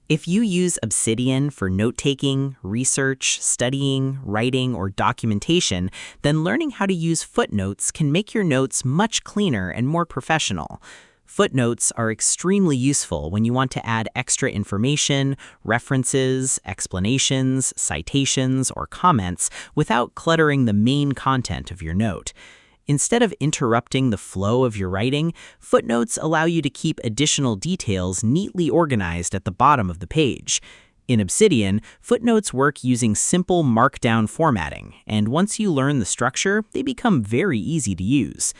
If you use Obsidian for note-taking, research, studying, writing, or documentation, then learning how to use footnotes can make your notes much cleaner and more professional. Footnotes are extremely useful when you want to add extra information, references, explanations, citations, or comments without cluttering the main content of your note. Instead of interrupting the flow of your writing, footnotes allow you to keep additional details neatly organized at the bottom of the page. In Obsidian, footnotes work using simple markdown formatting, and once you learn the structure, they become very easy to use.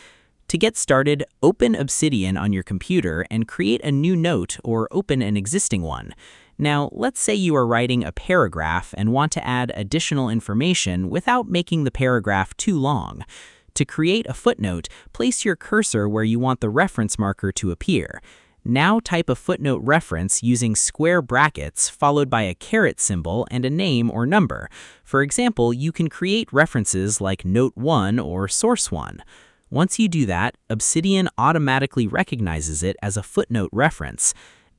To get started, open Obsidian on your computer and create a new note or open an existing one. Now, let's say you are writing a paragraph and want to add additional information without making the paragraph too long. To create a footnote, place your cursor where you want the reference marker to appear. Now type a footnote reference using square brackets followed by a caret symbol and a name or number. For example, you can create references like Note 1 or Source 1. Once you do that, Obsidian automatically recognizes it as a footnote reference.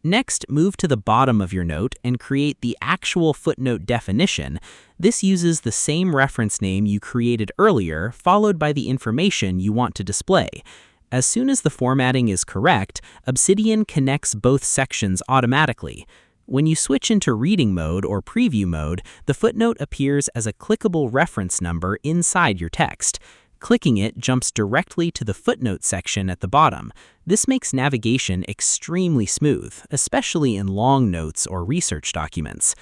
Next, move to the bottom of your note and create the actual footnote definition. This uses the same reference name you created earlier, followed by the information you want to display. As soon as the formatting is correct, Obsidian connects both sections automatically. When you switch into reading mode or preview mode, the footnote appears as a clickable reference number inside your text. Clicking it jumps directly to the footnote section at the bottom. This makes navigation extremely smooth, especially in long notes or research documents.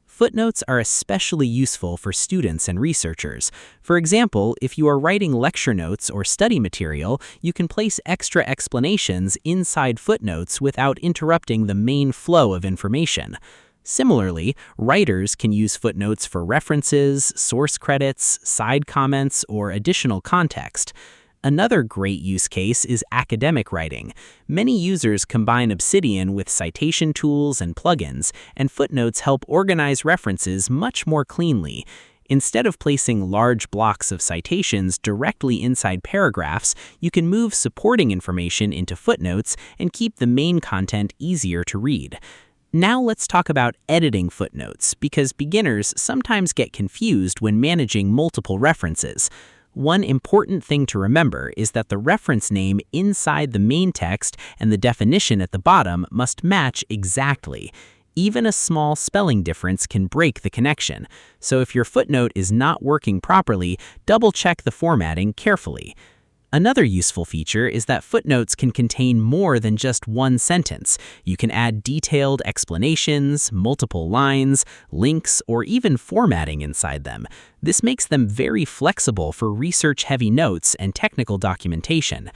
Footnotes are especially useful for students and researchers. For example, if you are writing lecture notes or study material, you can place extra explanations inside footnotes without interrupting the main flow of information. Similarly, writers can use footnotes for references, source credits, side comments, or additional context. Another great use case is academic writing. Many users combine Obsidian with citation tools and plugins, and footnotes help organize references much more cleanly. Instead of placing large blocks of citations directly inside paragraphs, you can move supporting information into footnotes and keep the main content easier to read. Now let's talk about editing footnotes, because beginners sometimes get confused when managing multiple references. One important thing to remember is that the reference name inside the main text and the definition at the bottom must match exactly. Even a small spelling difference can break the connection, so if your footnote is not working properly, double-check the formatting carefully. Another useful feature is that footnotes can contain more than just one sentence. You can add detailed explanations, multiple lines, links, or even formatting inside them. This makes them very flexible for research-heavy notes and technical documentation.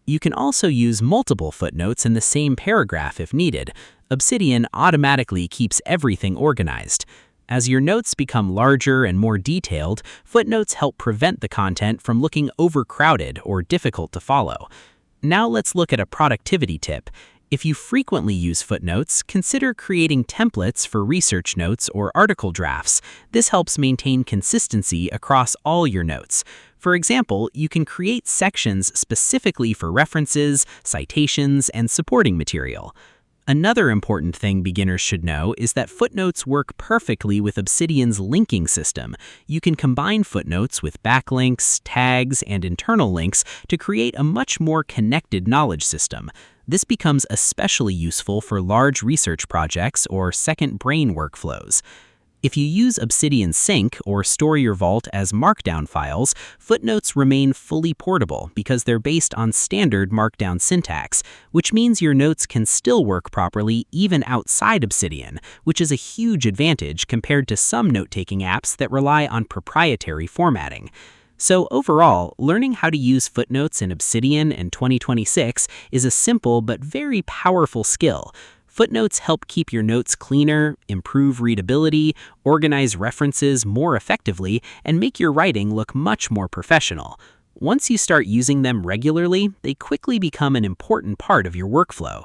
You can also use multiple footnotes in the same paragraph if needed. Obsidian automatically keeps everything organized. As your notes become larger and more detailed, footnotes help prevent the content from looking overcrowded or difficult to follow. Now let's look at a productivity tip. If you frequently use footnotes, consider creating templates for research notes or article drafts. This helps maintain consistency across all your notes. For example, you can create sections specifically for references, citations, and supporting material. Another important thing beginners should know is that footnotes work perfectly with Obsidian's linking system. You can combine footnotes with backlinks, tags, and internal links to create a much more connected knowledge system. This becomes especially useful for large research projects or second brain workflows. If you use Obsidian Sync or store your vault as markdown files, footnotes remain fully portable because they're based on standard markdown syntax, which means your notes can still work properly even outside Obsidian, which is a huge advantage compared to some note-taking apps that rely on proprietary formatting. So overall, learning how to use footnotes in Obsidian in 2026 is a simple but very powerful skill. Footnotes help keep your notes cleaner, improve readability, organize references more effectively, and make your writing look much more professional. Once you start using them regularly, they quickly become an important part of your workflow.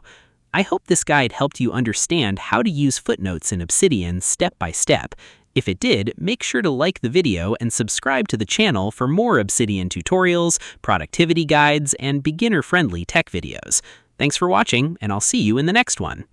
I hope this guide helped you understand how to use footnotes in Obsidian step by step. If it did, make sure to like the video and subscribe to the channel for more Obsidian tutorials, productivity guides, and beginner-friendly tech videos. Thanks for watching, and I'll see you in the next one.